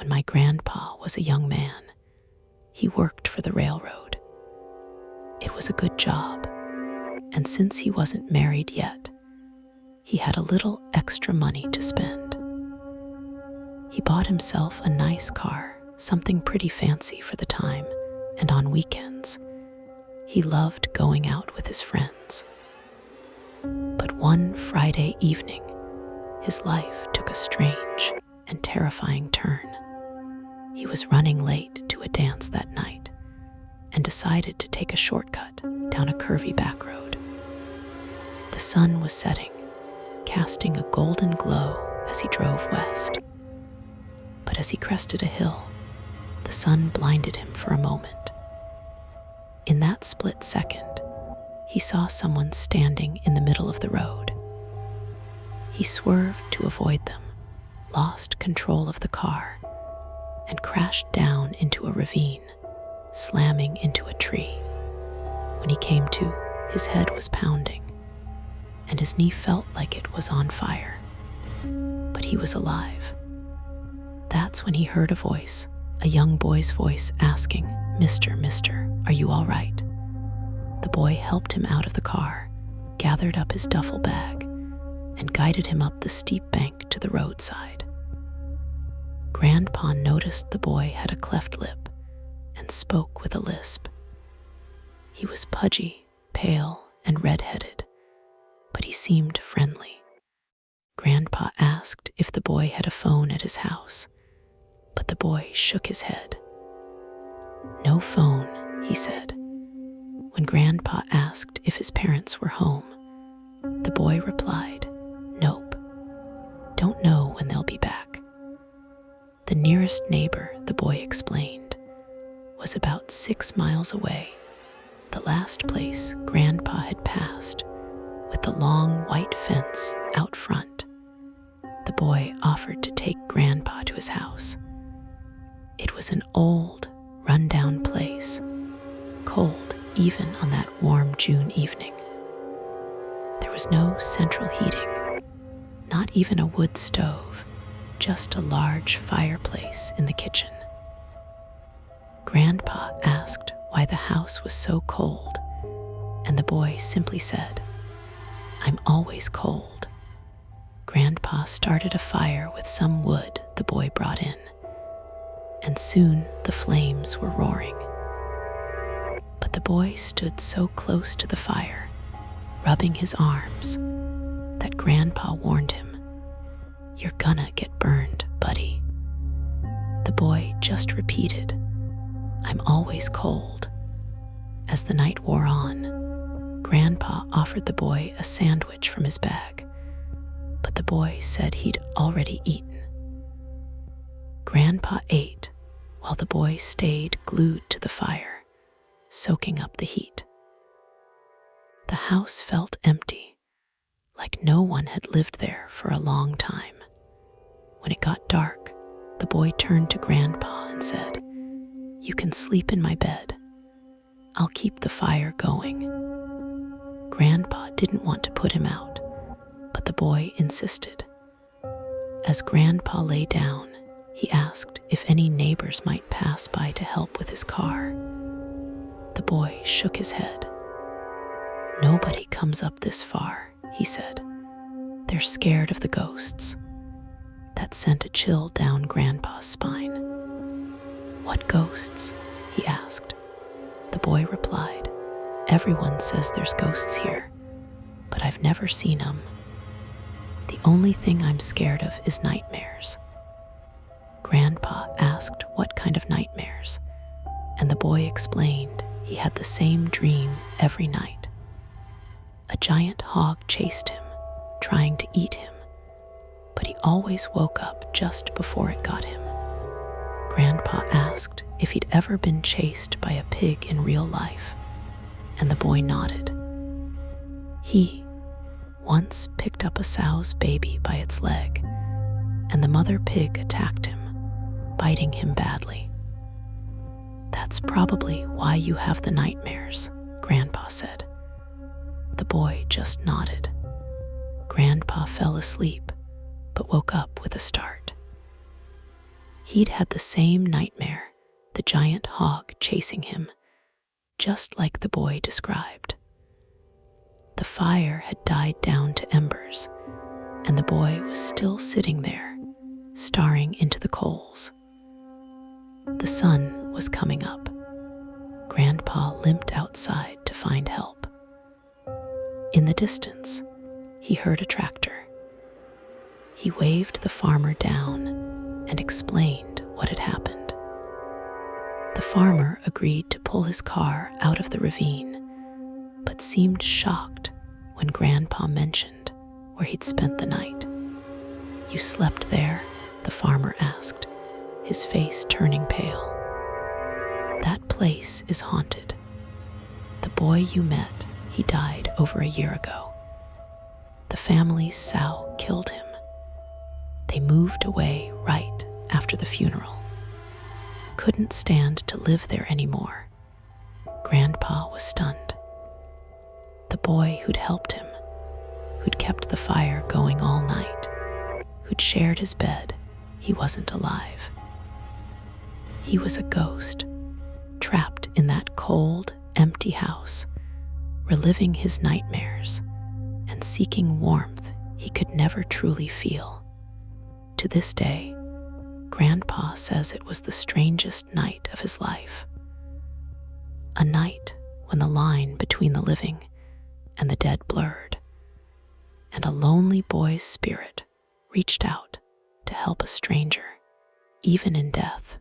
When my grandpa was a young man, he worked for the railroad. It was a good job, and since he wasn't married yet, he had a little extra money to spend. He bought himself a nice car, something pretty fancy for the time, and on weekends, he loved going out with his friends. But one Friday evening, his life took a strange and terrifying turn. He was running late to a dance that night and decided to take a shortcut down a curvy back road. The sun was setting, casting a golden glow as he drove west. But as he crested a hill, the sun blinded him for a moment. In that split second, he saw someone standing in the middle of the road. He swerved to avoid them, lost control of the car, and crashed down into a ravine, slamming into a tree. When he came to, his head was pounding, and his knee felt like it was on fire. But he was alive. That's when he heard a voice, a young boy's voice asking, Mister, are you all right?" The boy helped him out of the car, gathered up his duffel bag, and guided him up the steep bank to the roadside. Grandpa noticed the boy had a cleft lip and spoke with a lisp. He was pudgy, pale, and redheaded, but he seemed friendly. Grandpa asked if the boy had a phone at his house, but the boy shook his head. "No phone," he said. When Grandpa asked if his parents were home, the boy replied, "Nope. Don't know when they'll be back." The nearest neighbor, the boy explained, was about 6 miles away, the last place Grandpa had passed, with the long white fence out front. The boy offered to take Grandpa to his house. It was an old, run-down place, cold even on that warm June evening. There was no central heating, not even a wood stove, just a large fireplace in the kitchen. Grandpa asked why the house was so cold, and the boy simply said, "I'm always cold." Grandpa started a fire with some wood the boy brought in, and soon the flames were roaring. But the boy stood so close to the fire, rubbing his arms, that Grandpa warned him, "You're gonna get burned, buddy." The boy just repeated, "I'm always cold." As the night wore on, Grandpa offered the boy a sandwich from his bag, but the boy said he'd already eaten. Grandpa ate while the boy stayed glued to the fire, soaking up the heat. The house felt empty, like no one had lived there for a long time. When it got dark, the boy turned to Grandpa and said, "You can sleep in my bed. I'll keep the fire going." Grandpa didn't want to put him out, but the boy insisted. As Grandpa lay down, he asked if any neighbors might pass by to help with his car. The boy shook his head. "Nobody comes up this far," he said. "They're scared of the ghosts." That sent a chill down Grandpa's spine. "What ghosts?" he asked. The boy replied, "Everyone says there's ghosts here, but I've never seen them. The only thing I'm scared of is nightmares." Grandpa asked what kind of nightmares, and the boy explained he had the same dream every night. A giant hog chased him, trying to eat him, but he always woke up just before it got him. Grandpa asked if he'd ever been chased by a pig in real life, and the boy nodded. He once picked up a sow's baby by its leg, and the mother pig attacked him, biting him badly. "That's probably why you have the nightmares," Grandpa said. The boy just nodded. Grandpa fell asleep, but woke up with a start. He'd had the same nightmare, the giant hog chasing him, just like the boy described. The fire had died down to embers, and the boy was still sitting there, staring into the coals. The sun was coming up. Grandpa limped outside to find help. In the distance, he heard a tractor. He waved the farmer down and explained what had happened. The farmer agreed to pull his car out of the ravine, but seemed shocked when Grandpa mentioned where he'd spent the night. "You slept there?" the farmer asked, his face turning pale. "That place is haunted. The boy you met, he died over a year ago. The family's sow killed him. They moved away right after the funeral. Couldn't stand to live there anymore." Grandpa was stunned. The boy who'd helped him, who'd kept the fire going all night, who'd shared his bed, he wasn't alive. He was a ghost, trapped in that cold, empty house, reliving his nightmares and seeking warmth he could never truly feel. To this day, Grandpa says it was the strangest night of his life. A night when the line between the living and the dead blurred, and a lonely boy's spirit reached out to help a stranger, even in death.